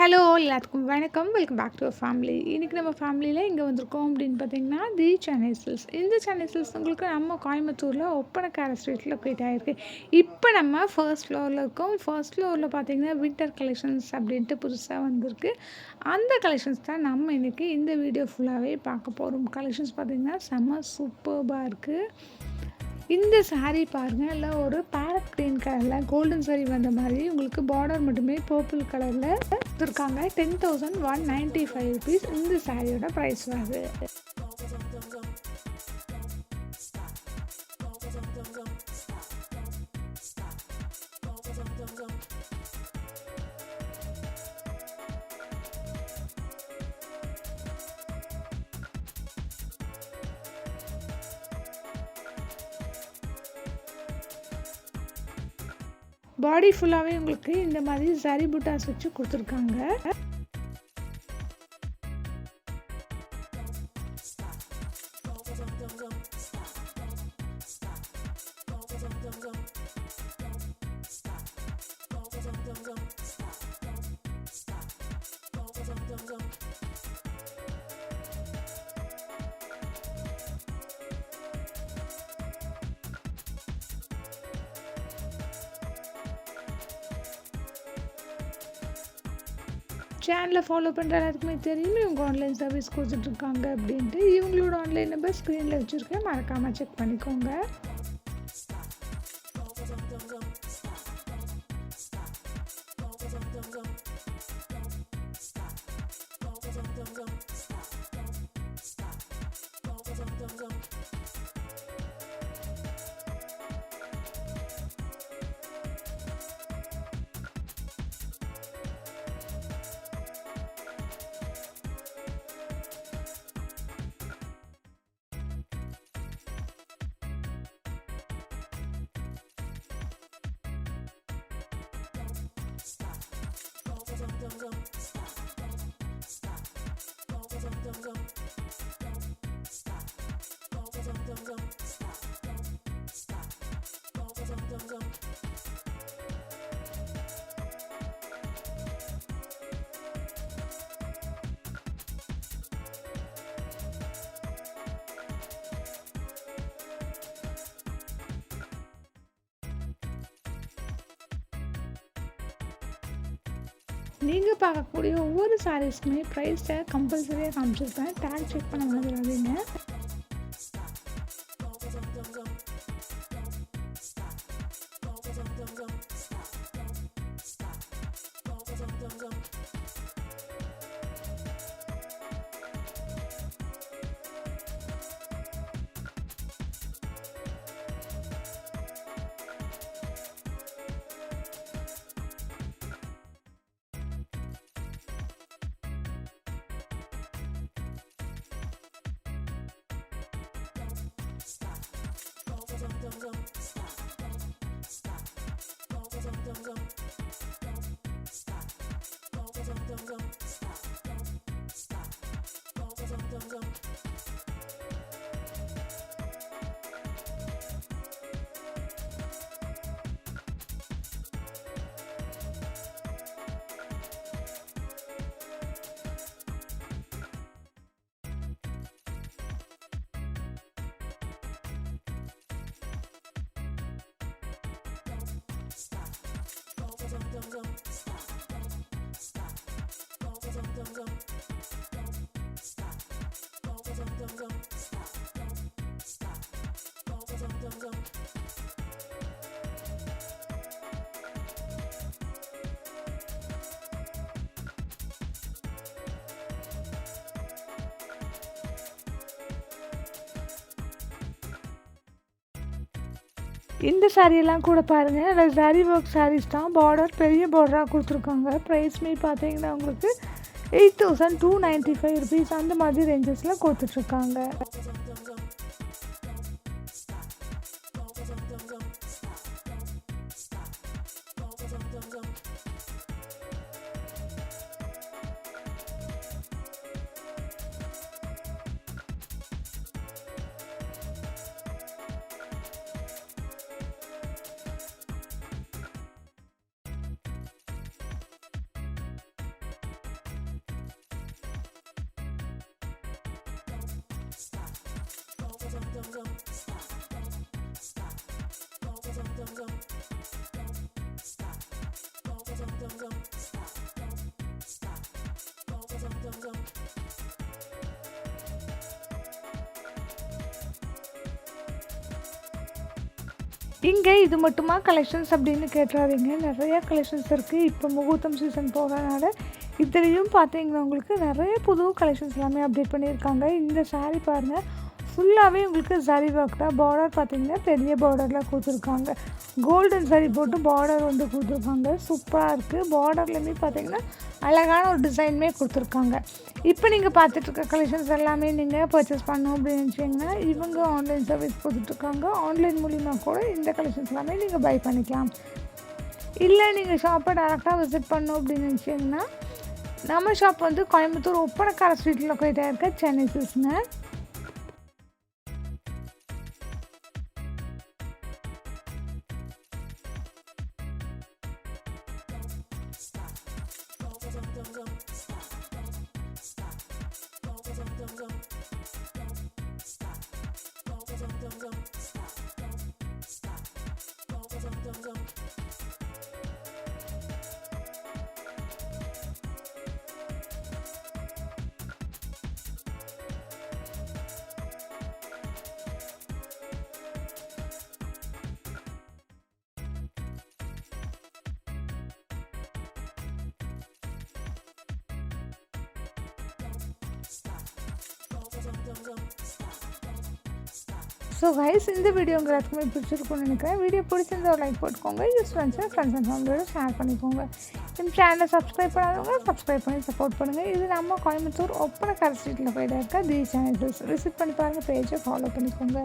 Hello எல்லாத்துக்கும் வணக்கம். Welcome back to our family. இன்றைக்கி நம்ம ஃபேமிலியில் எங்கே வந்திருக்கோம் அப்படின்னு பார்த்தீங்கன்னா, தி சென்னை சில்க்ஸ். இந்த சென்னை சில்க்ஸ் உங்களுக்கு நம்ம கோயம்புத்தூரில் ஒப்பனக்கார ஸ்ட்ரீட்டில் லொக்கேட் ஆகிருக்கு. இப்போ நம்ம ஃபர்ஸ்ட் ஃப்ளோரில் இருக்கோம். ஃபர்ஸ்ட் ஃப்ளோரில் பார்த்தீங்கன்னா வின்டர் கலெக்ஷன்ஸ் அப்படின்ட்டு புதுசாக வந்திருக்கு. அந்த கலெக்ஷன்ஸ் தான் நம்ம இன்றைக்கி இந்த வீடியோ ஃபுல்லாகவே பார்க்க போகிறோம். கலெக்ஷன்ஸ் பார்த்திங்கன்னா செம்ம சூப்பர்பாக இருக்குது. இந்த சாரீ பாருங்கள், இல்லை ஒரு பேரட் க்ரீன் கலரில் கோல்டன் சாரீ வந்த மாதிரி உங்களுக்கு பார்டர் மட்டுமே பர்பிள் கலரில் கொடுத்துருக்காங்க. 10,195 rupees இந்த சாரியோட ப்ரைஸ் வருது. பாடி ஃபுல்லாகவே உங்களுக்கு இந்த மாதிரி சரி புட்டாஸ் வச்சு கொடுத்துருக்காங்க. சேனலை ஃபாலோ பண்ணுற எல்லாருக்குமே தெரியும் இவங்க ஆன்லைன் சர்வீஸ் கொடுத்துட்ருக்காங்க அப்படின்ட்டு. இவங்களோட ஆன்லைன் நம்பர் ஸ்க்ரீனில் வச்சுருக்கேன், மறக்காமல் செக் பண்ணிக்கோங்க. நீங்கள் பார்க்கக்கூடிய ஒவ்வொரு சாரீஸ்க்குமே ப்ரைஸை கம்பல்சரியாக காமிச்சிருப்பேன். டேக் செக் பண்ண மறந்துடாதீங்க. இந்த சாரியெல்லாம் கூட பாருங்கள், அதில் சாரி ஒர்க் சாரீஸ் தான். பார்டர் பெரிய பார்டராக கொடுத்துருக்காங்க. ப்ரைஸ்மே பார்த்தீங்கன்னா உங்களுக்கு 8,295 rupees அந்த மாதிரி ரேஞ்சஸில் கொடுத்துட்ருக்காங்க. இங்கே இது மட்டுமா கலெக்ஷன்ஸ் அப்படின்னு கேட்டுறாதீங்க, நிறையா கலெக்ஷன்ஸ் இருக்குது. இப்போ முகூர்த்தம் சீசன் போகிறனால இதுலேயும் பார்த்தீங்கன்னா உங்களுக்கு நிறைய புது கலெக்ஷன்ஸ் எல்லாமே அப்டேட் பண்ணியிருக்காங்க. இந்த சாரீ பாருங்கள், ஃபுல்லாகவே உங்களுக்கு சரி ஒர்க் தான். பார்டர் பார்த்திங்கன்னா பெரிய பார்டரில் கொடுத்துருக்காங்க. கோல்டன் சரி போட்டு பார்டர் வந்து கொடுத்துருக்காங்க. சூப்பராக இருக்குது. பார்டர்லேயுமே பார்த்திங்கன்னா அழகான ஒரு டிசைனுமே கொடுத்துருக்காங்க. இப்போ நீங்கள் பார்த்துட்ருக்க கலெக்ஷன்ஸ் எல்லாமே நீங்கள் பர்ச்சேஸ் பண்ணணும் அப்படின்னு நினச்சிங்கன்னா இவங்க ஆன்லைன் சர்வீஸ் கொடுத்துட்ருக்காங்க. ஆன்லைன் மூலிமா கூட இந்த கலெக்ஷன்ஸ் எல்லாமே நீங்கள் பை பண்ணிக்கலாம். இல்லை நீங்கள் ஷாப்பை டேரெக்டாக விசிட் பண்ணணும் அப்படின்னு நினச்சிங்கன்னா நம்ம ஷாப் வந்து கோயம்புத்தூர் ஒப்பனக்கார ஸ்ட்ரீட்டில் லொக்கேட்டாக இருக்க சென்னை சில்க்ஸுங்க. ஸோ கைஸ், இந்த வீடியோ உங்கள் எல்லாத்துக்குமே பிடிச்சிருக்குன்னு நினைக்கிறேன். வீடியோ பிடிச்சிருந்தா ஒரு லைக் போட்டுக்கோங்க. யூஸ் ஃப்ரெண்ட்ஸ் அண்ட் ஃபேமிலியோட ஷேர் பண்ணிக்கோங்க. இந்த சேனலை சப்ஸ்கிரைப் பண்ணாதவங்க சப்ஸ்கிரைப் பண்ணி சப்போர்ட் பண்ணுங்கள். இது நம்ம கோயம்புத்தூர் ஒப்பனக்கார ஸ்ட்ரீட்டில் போய்ட்டு இருக்க தி சேனல்ஸ் விசிட் பண்ணி பாருங்கள். பேஜை ஃபாலோ பண்ணிக்கோங்க.